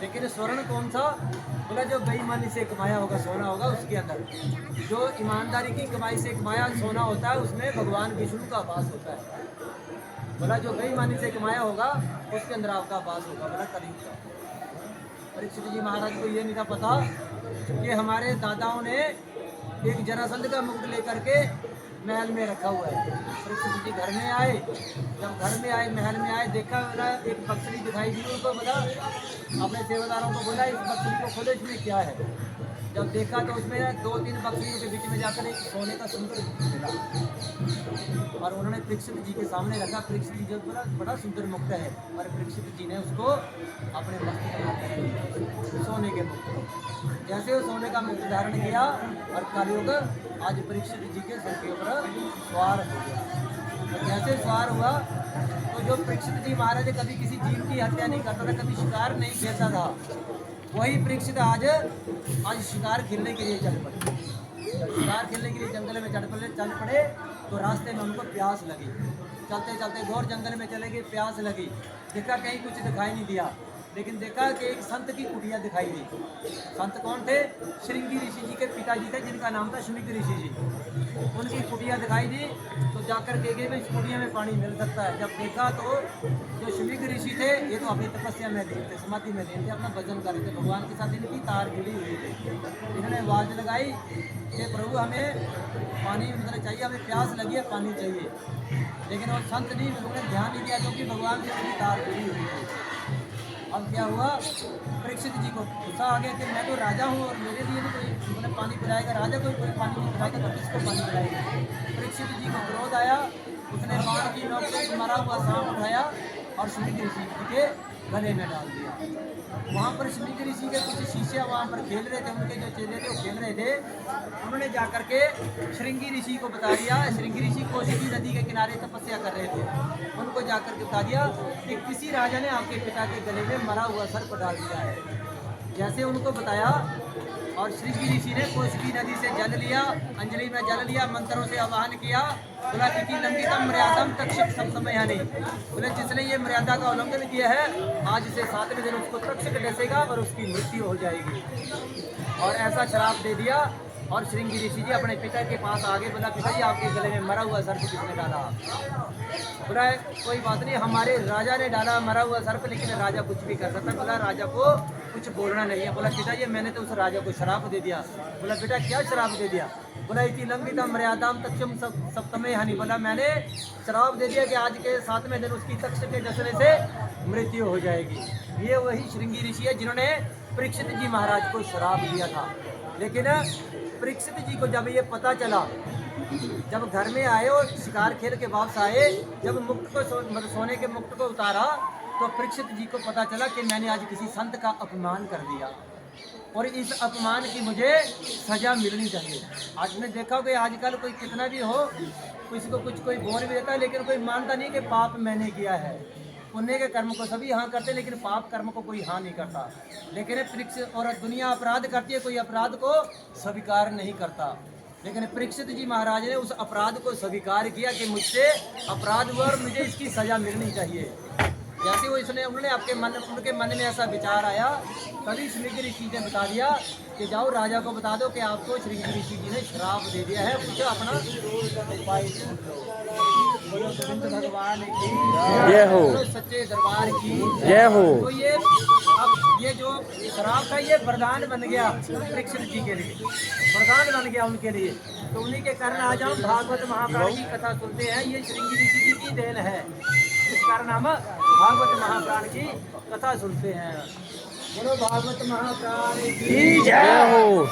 लेकिन स्वर्ण कौन सा? बोला जो बेईमानी से कमाया होगा सोना होगा उसके अंदर। जो ईमानदारी की कमाई से कमाया सोना होता है उसमें भगवान विष्णु का वास होता है। बोला जो बेईमानी से कमाया होगा उसके अंदर आपका वास होगा। बोला कलयुग का। परीक्षित जी महाराज को ये नहीं था पता कि हमारे दादाओं ने एक जरासंध का मुकुट लेकर के महल में रखा हुआ है। परीक्षित जी घर में आए, जब घर में आए महल में आए देखा, बोला एक बकरी दिखाई दी उनको। बोला अपने सेवादारों को बोला इस बकरी को खोलो इसमें क्या है। जब देखा तो उसमें 2-3 बकरियों के बीच में जाकर एक सोने का सुंदर मुकुट मिला और उन्होंने परीक्षित जी के सामने रखा। परीक्षित जी जो बोला बड़ा सुंदर मुकुट है, और परीक्षित जी ने उसको अपने मस्तक में सोने के मुकुट, जैसे वो सोने का मुकुट धारण किया और कलयुग आज परीक्षित जी के सिर के ऊपर सवार हो गया। तो जैसे सवार हुआ तो जो परीक्षित जी महाराज कभी किसी जीव की हत्या नहीं करता था, कभी शिकार नहीं खेलता था, वही परीक्षित आज शिकार खेलने के लिए चल पड़े। जब शिकार खेलने के लिए जंगल में चल पड़े तो रास्ते में उनको प्यास लगी। चलते चलते घोर जंगल में चले गए, प्यास लगी, देखा कहीं कुछ दिखाई नहीं दिया, लेकिन देखा कि एक संत की कुटिया दिखाई दी। संत कौन थे? श्रृंगी ऋषि जी के पिताजी थे जिनका नाम था शुनिक ऋषि जी। उनकी कुटिया दिखाई दी तो जाकर के गए इस कुटिया में पानी मिल सकता है। जब देखा तो जो शुनिक ऋषि थे ये तो अपनी तपस्या में लीन थे, समाधि में लीन थे, अपना भजन कर रहे थे, भगवान के साथ इनकी तार जुड़ी हुई थी। इन्होंने आवाज लगाई कि प्रभु हमें पानी मतलब चाहिए, हमें प्यास लगी है, पानी चाहिए। लेकिन वो संत नहीं, उन्होंने ध्यान नहीं दिया क्योंकि भगवान से उनकी तार जुड़ी हुई थी। अब क्या हुआ, परीक्षित जी को गुस्सा आ गया कि मैं तो राजा हूँ और मेरे लिए भी कोई मैंने पानी पिलाएगा, राजा कोई पानी नहीं पिलाएगा तो किसको पानी पिलाएगा। परीक्षित जी को क्रोध आया, उसने बाण की नोक से मरा हुआ सांप उठाया और श्रृंगी ऋषि के गले में डाल दिया। वहाँ पर श्रृंगी ऋषि के कुछ शिष्य वहाँ पर खेल रहे थे, उनके जो चेले थे वो खेल रहे थे। उन्होंने जाकर के श्रृंगी ऋषि को बता दिया, श्रृंगी ऋषि कोशिकी नदी के किनारे तपस्या कर रहे थे, उनको जाकर के बता दिया कि किसी राजा ने आपके पिता के गले में मरा हुआ सर्प डाल दिया है। जैसे उनको बताया और श्रृंगी ऋषि ने कोशिकी नदी से जल लिया, अंजलि में जल लिया, मंत्रों से आवाहन किया। बोला कि लंबितम मर्यादम तक्षक समय है नहीं, बोले जिसने ये मर्यादा का उल्लंघन किया है आज से 7वें दिन उसको तक्षक डसेगा और उसकी मृत्यु हो जाएगी। और ऐसा श्राप दे दिया। और श्रृंगी ऋषि जी अपने पिता के पास आगे, बोला पिताजी आपके गले में मरा हुआ सर्प किसने डाला? बोला कोई बात नहीं, हमारे राजा ने डाला मरा हुआ सर्प, लेकिन राजा कुछ भी कर सकता। बोला राजा को कुछ बोलना नहीं है। बोला पिताजी मैंने तो उस राजा को श्राप दे दिया। बोला बेटा क्या श्राप दे दिया? बोला इति लंबिता मर्यादाम तक्षम सप्तमे हानि, बोला मैंने श्राप दे दिया कि आज के 7वें दिन उसकी तक्षक के डसने से मृत्यु हो जाएगी। ये वही श्रृंगी ऋषि है जिन्होंने परीक्षित जी महाराज को श्राप दिया था। लेकिन परीक्षित जी को जब ये पता चला, जब घर में आए और शिकार खेल के वापस आए, जब मुकुट को सोने के मुकुट को उतारा तो परीक्षित जी को पता चला कि मैंने आज किसी संत का अपमान कर दिया और इस अपमान की मुझे सजा मिलनी चाहिए। आज ने देखा कि आजकल कोई कितना भी हो, किसी को कुछ कोई बोल भी देता है लेकिन कोई मानता नहीं कि पाप मैंने किया है। पुण्य के कर्म को सभी हाँ करते लेकिन पाप कर्म को कोई हाँ नहीं करता। लेकिन परीक्षित और दुनिया अपराध करती है, कोई अपराध को स्वीकार नहीं करता। लेकिन परीक्षित जी महाराज ने उस अपराध को स्वीकार किया कि मुझसे अपराध हुआ और मुझे इसकी सजा मिलनी चाहिए। जैसे वो इसने उनके मन में ऐसा विचार आया, तभी श्रृंगी ऋषि ने बता दिया कि जाओ राजा को बता दो कि आपको श्रृंगी ऋषि जी ने श्राप दे दिया है, कुछ अपना उपाय ढूंढ लो। बोलो गोविंद भगवान की जय हो, सच्चे दरबार की जय हो। तो ये अब ये जो श्राप था ये वरदान बन गया परीक्षित जी के लिए, वरदान बन गया उनके लिए। तो उन्हीं के कारण आज हम भागवत महाप्राण की कथा सुनते हैं। ये श्रृंगी ऋषि जी की देन है, इस कारण हम भागवत महाप्राण की कथा सुनते हैं। बोलो भागवत महाप्राण की जय हो।